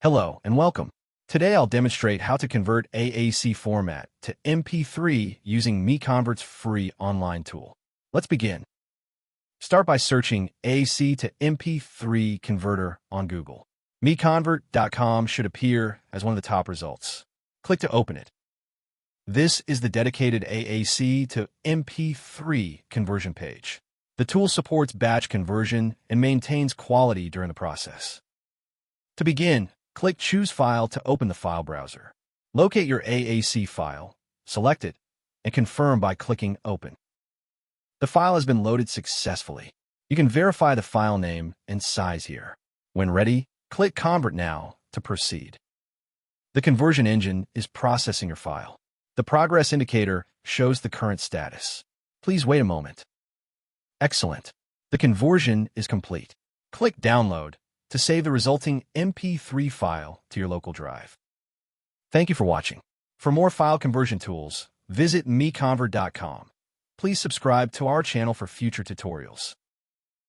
Hello and welcome. Today I'll demonstrate how to convert AAC format to MP3 using MiConvert's free online tool. Let's begin. Start by searching AAC to MP3 converter on Google. MiConvert.com should appear as one of the top results. Click to open it. This is the dedicated AAC to MP3 conversion page. The tool supports batch conversion and maintains quality during the process. To begin, click Choose File to open the file browser. Locate your AAC file, select it, and confirm by clicking Open. The file has been loaded successfully. You can verify the file name and size here. When ready, click Convert Now to proceed. The conversion engine is processing your file. The progress indicator shows the current status. Please wait a moment. Excellent. The conversion is complete. Click Download to save the resulting MP3 file to your local drive. Thank you for watching. For more file conversion tools, visit MiConvert.com. Please subscribe to our channel for future tutorials.